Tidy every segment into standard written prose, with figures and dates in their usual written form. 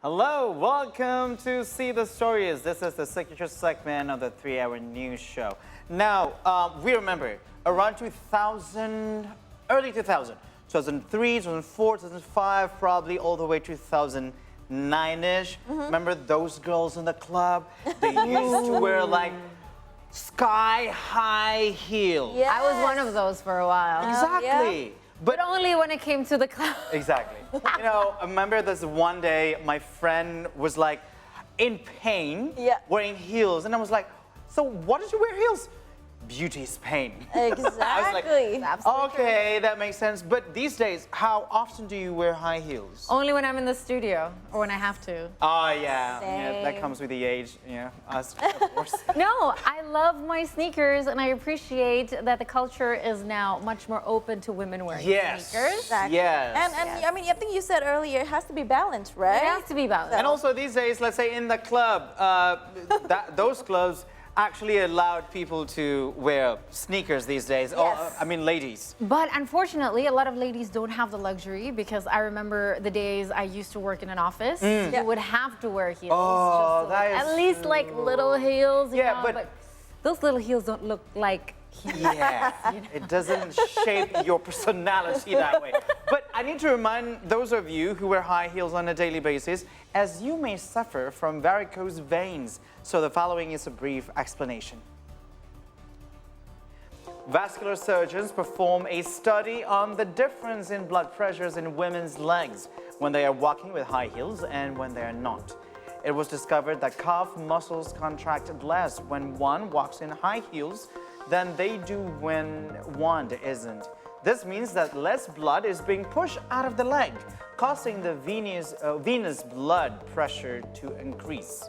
Hello, welcome to See the Stories. This is the signature segment of the 3-hour news show. Now, we remember around 2000, early 2000, 2003, 2004, 2005, probably all the way to 2009-ish. Remember those girls in the club? They used to wear like sky-high heels. Yes. I was one of those for a while. Exactly. Yeah. But only when it came to the club. Exactly. You know, I remember this one day, my friend was like in pain, wearing heels. And I was like, so what did you wear heels? Beauty is pain. Exactly. I was like, Absolutely okay, that makes sense. But these days, how often do you wear high heels? Only when I'm in the studio or when I have to. Oh, yeah. Yeah, that Same. comes with the age. Yeah, us, of course. No, I love my sneakers and I appreciate that the culture is now much more open to women wearing sneakers. Exactly. Yes. And I mean, I think you said earlier, it has to be balanced, right? It has to be balanced. And also these days, let's say in the club, those clubs actually allowed people to wear sneakers these days. Yes. I mean, ladies. But unfortunately, a lot of ladies don't have the luxury because I remember the days I used to work in an office. You would have to wear heels. Oh, just to that look- is At least like little heels, you Yeah, know, but- those little heels don't look like heels. Yeah, it doesn't shape your personality that way. But I need to remind those of you who wear high heels on a daily basis, as you may suffer from varicose veins. So the following is a brief explanation. Vascular surgeons perform a study on the difference in blood pressures in women's legs when they are walking with high heels and when they are not. It was discovered that calf muscles contract less when one walks in high heels than they do when one isn't. This means that less blood is being pushed out of the leg, causing the venous blood pressure to increase.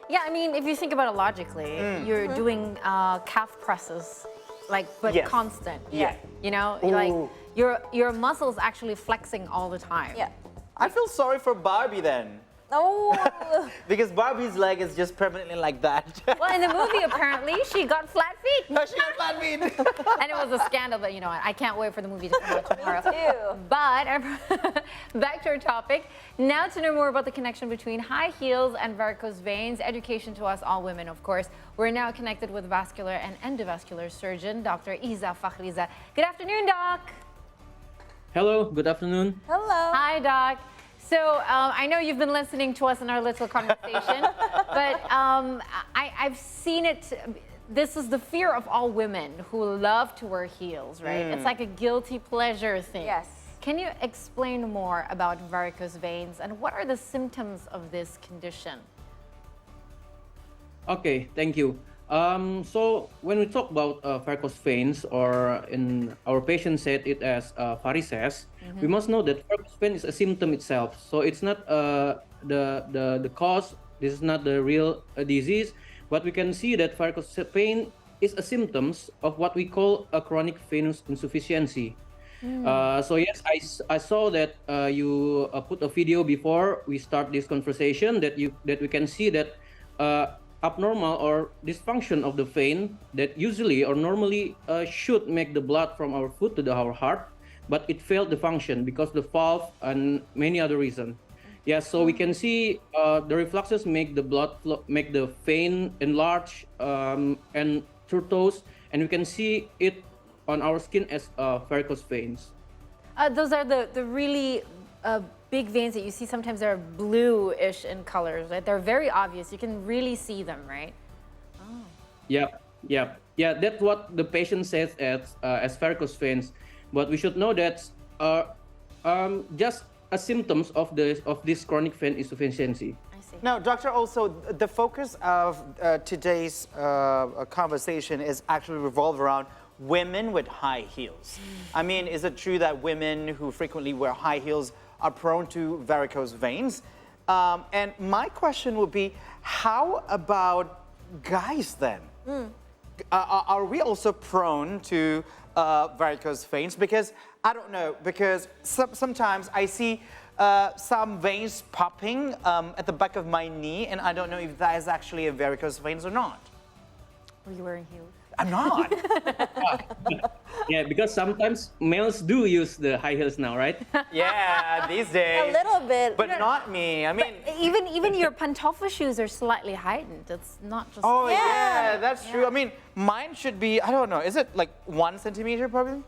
Yeah, I mean, if you think about it logically, you're doing calf presses, like, but Yes. constant. Yeah. You know, Ooh. like your muscles actually flexing all the time. Yeah. I feel sorry for Barbie then, Oh, because Barbie's leg is just permanently like that. Well, in the movie, apparently, she got flat feet. No, she got flat feet. And it was a scandal, but you know what? I can't wait for the movie to come out tomorrow. too. But back to our topic. Now to know more about the connection between high heels and varicose veins, education to us all women, of course. We're now connected with vascular and endovascular surgeon, Dr. Ihza Fachriza. Good afternoon, Doc. Hello, good afternoon. hello. Hi, Doc. So I know you've been listening to us in our little conversation, but I've seen it. This is the fear of all women who love to wear heels, right? It's like a guilty pleasure thing. Yes. Can you explain more about varicose veins and what are the symptoms of this condition? Okay, thank you. So when we talk about varicose veins, or in our patient said it as varices, we must know that varicose vein is a symptom itself. So it's not the cause. This is not the real disease, but we can see that varicose vein is a symptoms of what we call a chronic venous insufficiency. So yes, I saw that you put a video before we start this conversation that we can see that abnormal or dysfunction of the vein that usually or normally should make the blood from our foot to our heart, but it failed the function because the valve and many other reasons. Yeah, so we can see the refluxes make the blood flow, make the vein enlarge and through and we can see it on our skin as varicose veins. Those are the really big veins that you see. Sometimes they're bluish in colors, right? They're very obvious. You can really see them, right? Yeah. That's what the patient says as varicose veins, but we should know that just a symptoms of this chronic vein insufficiency. I see. Now, doctor, also the focus of today's conversation is actually revolved around women with high heels. I mean, is it true that women who frequently wear high heels are prone to varicose veins? And my question would be, how about guys then? Are we also prone to varicose veins? Because I don't know, because sometimes I see some veins popping at the back of my knee, and I don't know if that is actually a varicose veins or not. Were you wearing heels? I'm not. Yeah, because sometimes males do use the high heels now, right? Yeah, these A days. little bit. But not me. I mean, Even your pantofle shoes are slightly heightened. It's not just. oh Yeah. yeah, that's true. I mean, mine should be, I don't know, is it like 1 centimeter probably?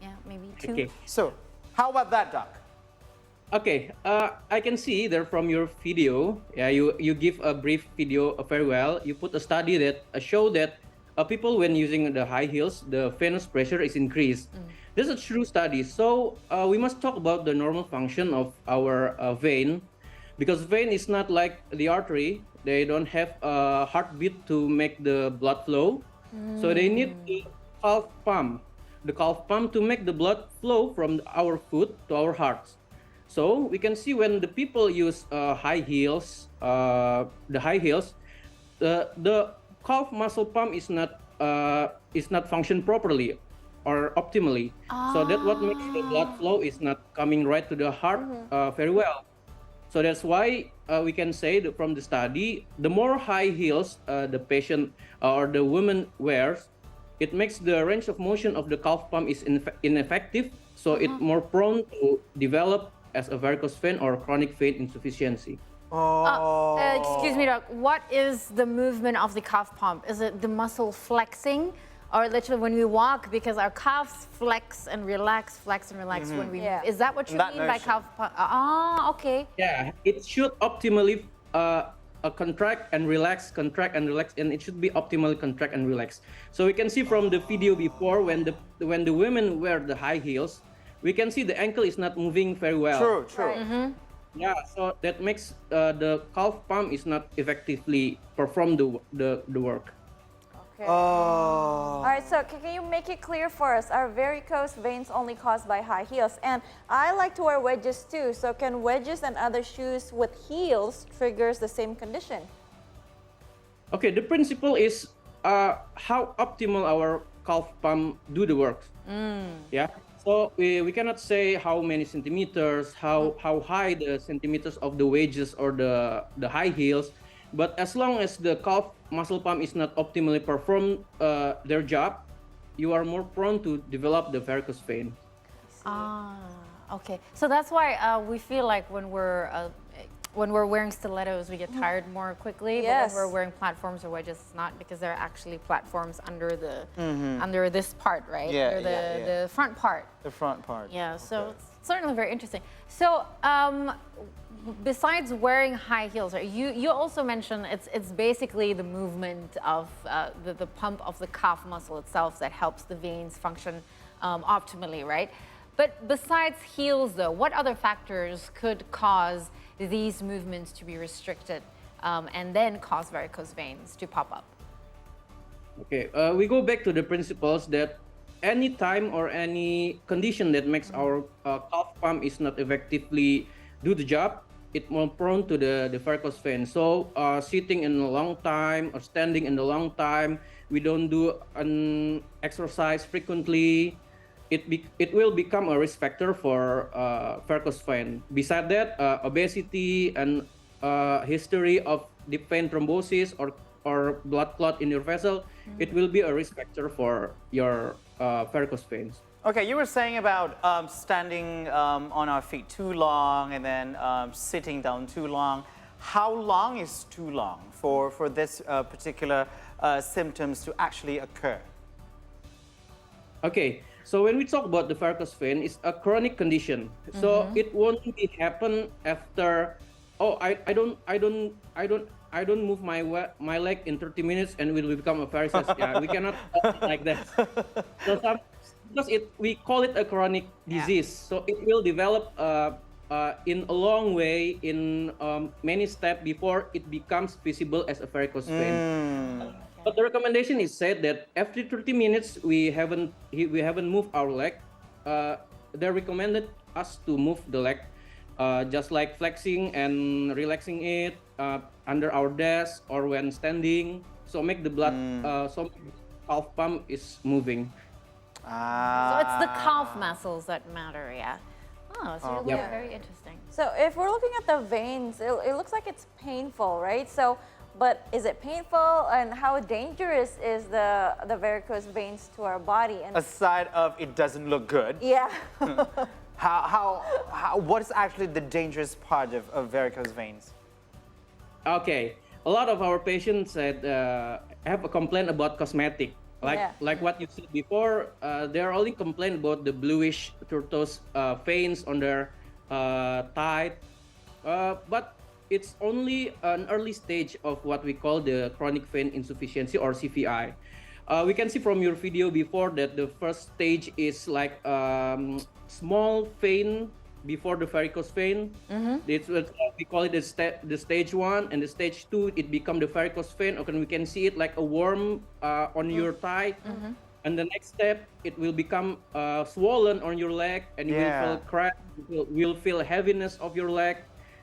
Yeah, maybe 2. Okay. So, how about that, Doc? Okay, I can see there from your video. Yeah, you give a brief video very well. You put a study that show that people when using the high heels, the venous pressure is increased. This is a true study. So we must talk about the normal function of our vein, because vein is not like the artery. They don't have a heartbeat to make the blood flow. So they need the calf pump. The calf pump to make the blood flow from our foot to our hearts. So we can see when the people use high heels, the calf muscle pump is not function properly or optimally. So that what makes the blood flow is not coming right to the heart very well. So that's why we can say that from the study, the more high heels the patient or the woman wears, it makes the range of motion of the calf pump is ineffective. So it's more prone to develop as a varicose vein or chronic vein insufficiency. Excuse me, Doc. What is the movement of the calf pump? Is it the muscle flexing, or literally when we walk, because our calves flex and relax when we Yeah. move? Is that what you That mean by motion. calf pump? Ah, okay. Yeah, it should optimally contract and relax, and it should be optimally contract and relax. So we can see from the video before when the women wear the high heels, we can see the ankle is not moving very well. True, true. Right. Yeah, so that makes the calf pump is not effectively perform the work. Okay. Oh. All right, so can you make it clear for us? Are varicose veins only caused by high heels? And I like to wear wedges too. So can wedges and other shoes with heels triggers the same condition? Okay, the principle is how optimal our calf pump do the work. Yeah. So we cannot say how many centimeters, how high the centimeters of the wedges or the high heels, but as long as the calf muscle pump is not optimally perform their job, you are more prone to develop the varicose vein. Ah, okay. So that's why we feel like when we're wearing stilettos, we get tired more quickly. Yes. But when we're wearing platforms or wedges, it's not, because they're actually platforms under the under this part, right? Yeah, under yeah. the front part. The front part. Yeah. So Okay. it's certainly very interesting. So besides wearing high heels, you also mentioned it's basically the movement of the pump of the calf muscle itself that helps the veins function optimally, right? But besides heels, though, what other factors could cause these movements to be restricted and then cause varicose veins to pop up? Okay, we go back to the principles that any time or any condition that makes our calf pump is not effectively do the job, it more prone to the varicose vein. So sitting in a long time or standing in a long time, we don't do an exercise frequently, it will become a risk factor for varicose vein. Besides that, obesity and history of deep vein thrombosis or blood clot in your vessel, it will be a risk factor for your varicose veins. Okay, you were saying about standing on our feet too long and then sitting down too long. How long is too long for this particular symptoms to actually occur? Okay, so when we talk about the varicose vein, it's a chronic condition. So it won't be happen after. Oh, I don't move my leg in 30 minutes and will become a varicose. Yeah, we cannot like that. So because we call it a chronic disease, so it will develop in a long way, in many steps before it becomes visible as a varicose vein. But the recommendation is said that every 30 minutes we haven't moved our leg. They recommended us to move the leg, just like flexing and relaxing it under our desk or when standing. So make the blood, so calf pump is moving. So it's the calf muscles that matter, yeah. Oh, it's really Yep. very interesting. So if we're looking at the veins, it looks like it's painful, right? So But is it painful, and how dangerous is the varicose veins to our body? And Aside of it doesn't look good, yeah. what is actually the dangerous part of varicose veins? Okay, a lot of our patients said have a complaint about cosmetic. Like what you said before, they are only complain about the bluish turquoise veins on their thigh, but it's only an early stage of what we call the chronic vein insufficiency or CVI. We can see from your video before that the first stage is like small vein before the varicose vein. It's what we call it the stage 1, and the stage 2 it become the varicose vein. Okay, we can see it like a worm on your thigh. And the next step, it will become swollen on your leg, and you will feel cramp, you will feel heaviness of your leg.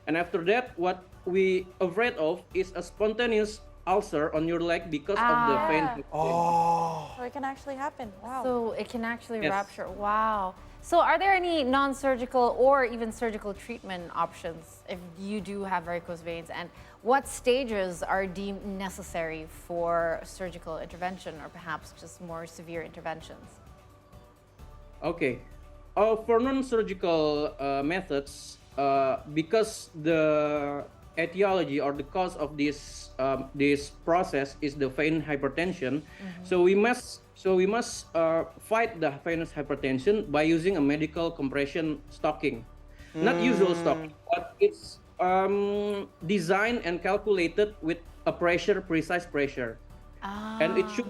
And after that, what we afraid of is a spontaneous ulcer on your leg because of the vein. Oh. So it can actually happen. Wow. So it can actually Yes. rupture. Wow. So are there any non-surgical or even surgical treatment options if you do have varicose veins? And what stages are deemed necessary for surgical intervention or perhaps just more severe interventions? Okay. For non-surgical methods, because the etiology or the cause of this process is the vein hypertension, so we must fight the venous hypertension by using a medical compression stocking, not usual stocking, but it's designed and calculated with a precise pressure, and it should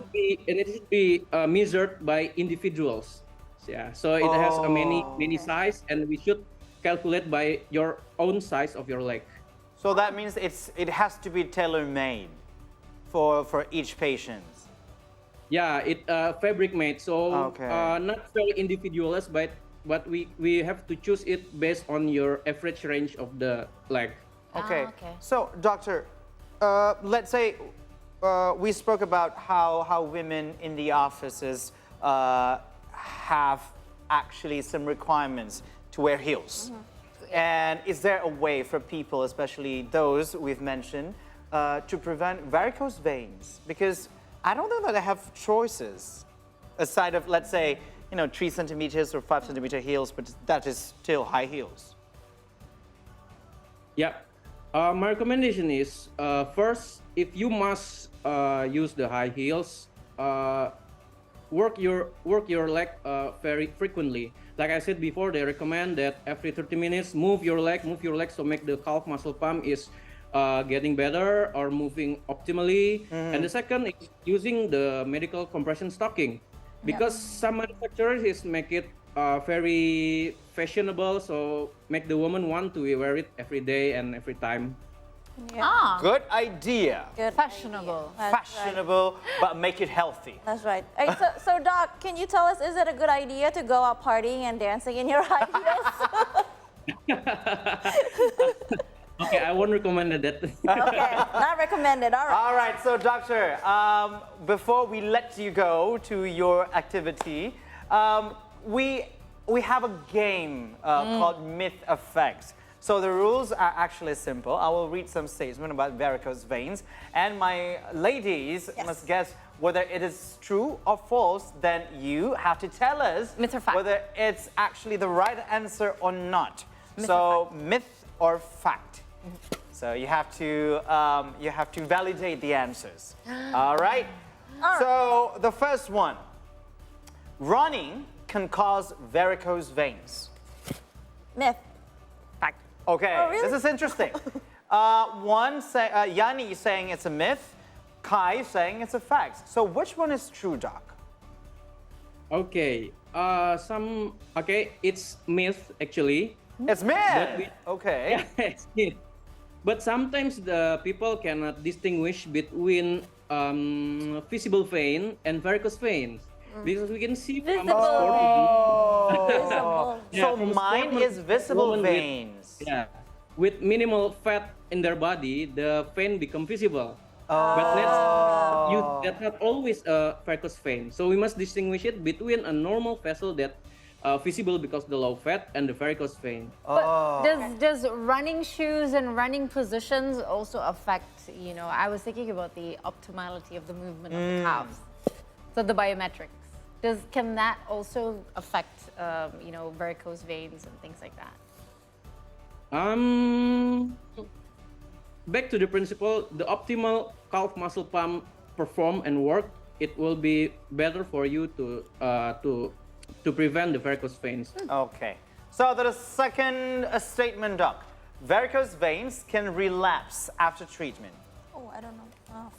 be measured by individuals. Yeah, so it has a many size, and we should calculate by your own size of your leg. So that means it has to be tailor-made for each patient. Yeah, it fabric made, so Okay. not very individualized, but we have to choose it based on your average range of the leg. Okay. Okay. So, doctor, let's say we spoke about how women in the offices have actually some requirements to wear heels. And is there a way for people, especially those we've mentioned, to prevent varicose veins? Because I don't think that they have choices aside of, let's say, 3 centimeters or 5 centimeter heels, but that is still high heels. Yeah. My recommendation is first, if you must use the high heels, work your leg very frequently. Like I said before, they recommend that every 30 minutes, move your leg, so make the calf muscle pump is getting better or moving optimally. And the second is using the medical compression stocking, because some manufacturers is make it very fashionable, so make the woman want to wear it every day and every time. Ah, Good idea. Good. fashionable. That's right. Fashionable, but make it healthy. That's right. Hey, so Doc, can you tell us, is it a good idea to go out partying and dancing in your high heels? Okay, I won't recommend that. Okay, not recommended. All right. All right, so doctor, before we let you go to your activity, we have a game called Myth Effects. So the rules are actually simple. I will read some statement about varicose veins, and my ladies must guess whether it is true or false. Then you have to tell us Myth or fact. whether it's actually the right answer or not. Myth or fact. So you have to validate the answers. All right. So the first one, running can cause varicose veins. Myth. Fact. Okay, Oh, really? this is interesting. Yanni is saying it's a myth. Kai is saying it's a fact. So which one is true, Doc? Okay, it's myth actually. It's myth. But Okay. It's myth. But sometimes the people cannot distinguish between visible vein and varicose veins, because we can see from the Oh. Visible. So from mine women- is visible women with- veins. with minimal fat in their body, the vein become visible. Oh. But that's not always a varicose vein. So we must distinguish it between a normal vessel that visible because the low fat and the varicose vein. But does running shoes and running positions also affect, I was thinking about the optimality of the movement of the calves. So the biometrics. Can that also affect, varicose veins and things like that? Back to the principle, the optimal calf muscle pump perform and work, it will be better for you to prevent the varicose veins. Okay. So the second statement, Doc. Varicose veins can relapse after treatment. Oh, I don't know.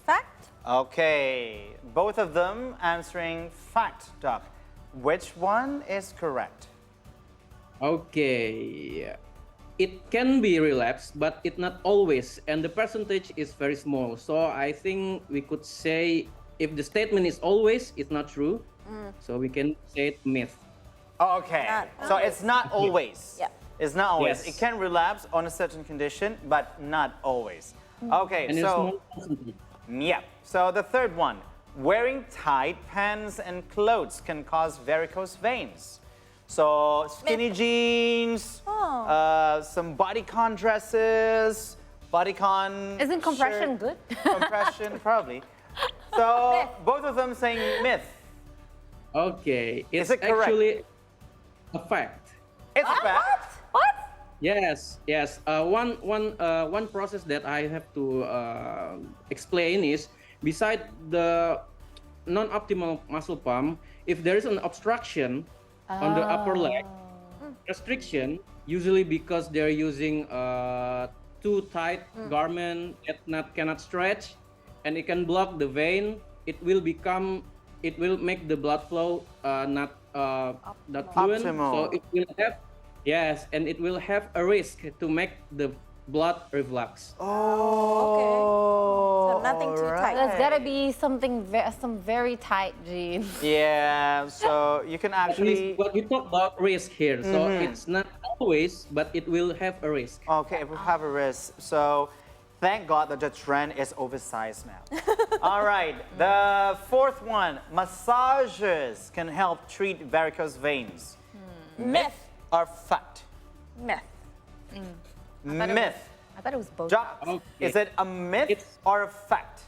Fact? Okay. Both of them answering fact, Doc. Which one is correct? Okay. It can be relapsed, but it not always, and the percentage is very small. So I think we could say if the statement is always, it's not true. So we can say it myth. Okay. So it's not always. Yeah. It's not always. Yes. It can relapse on a certain condition, but not always. Okay. And it's So small percentage. yeah. So the third one, wearing tight pants and clothes can cause varicose veins. So skinny jeans, some bodycon dresses, bodycon. Isn't compression shirt. good? Compression, probably. So both of them saying myth. Okay, it's it correct? actually a fact. It's a fact. What? Yes, yes. One process that I have to explain is beside the non-optimal muscle pump, if there is an obstruction on the upper leg, restriction, usually because they're using too tight garment that cannot stretch, and it can block the vein. It will make the blood flow not fluent. Optimal. So it will have, yes, and it will have a risk to make the blood reflux. Oh. So nothing too tight. There's gotta be some very tight jeans. Yeah. So you can At least actually. what we talk about risk here. So it's not always, but it will have a risk. Okay, it will have a risk. So thank God that the trend is oversized now. All right, the fourth one, massages can help treat varicose veins. Myth. Or fact? Myth. Myth. I thought it was both. Jock, Okay. is it a myth It's- or a fact?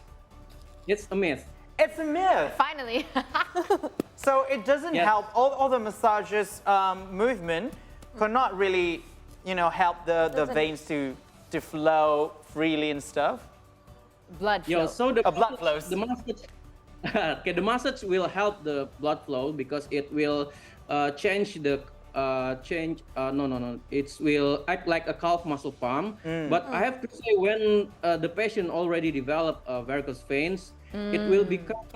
It's a myth. It's a myth. Finally. So it doesn't Yes. help, all the massages movement could not really, help the Doesn't- veins to flow freely and stuff. Blood flow. Yeah, so the blood flows. The massage, okay, the massage will help the blood flow because it will change the no. It will act like a calf muscle pump. But I have to say, when the patient already developed varicose veins, it will become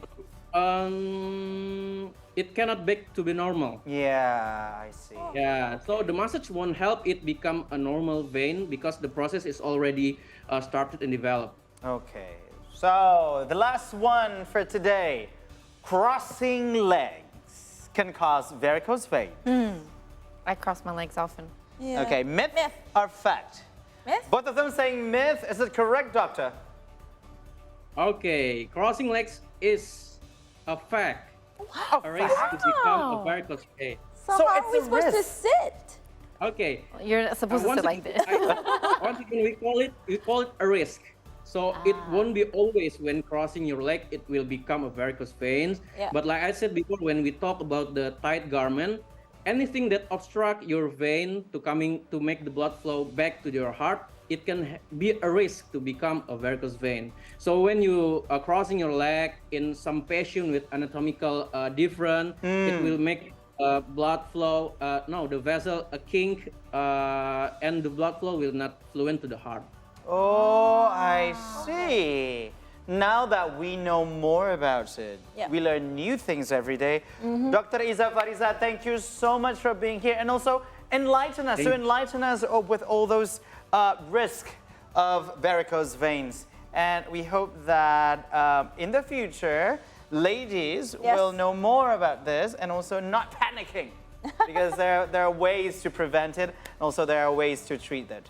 it cannot back to be normal. Yeah, I see. Yeah, so the massage won't help it become a normal vein because the process is already started and developed. Okay, so the last one for today. Crossing legs can cause varicose veins. I cross my legs often. Yeah. Okay, myth, Myth. or fact? Myth? Both of them saying myth. Is it correct, doctor? Okay, crossing legs is a fact. A risk to become a varicose vein. So, So how it's are we a supposed to risk. sit? Okay. You're not supposed to once sit like again- this. once again, we call it a risk. So it won't be always when crossing your leg, it will become a varicose veins. Yeah. But like I said before, when we talk about the tight garment, anything that obstruct your vein to make the blood flow back to your heart, it can be a risk to become a varicose vein. So when you are crossing your leg in some patient with anatomical different, it will make blood flow, the vessel a kink, and the blood flow will not fluent to the heart. Oh, I see. Now that we know more about it, Yeah. we learn new things every day. Dr. Ihza, Fachriza, thank you so much for being here and also enlighten us. With all those risk of varicose veins. And we hope that in the future, ladies Yes. will know more about this and also not panicking because there are ways to prevent it. And also there are ways to treat it.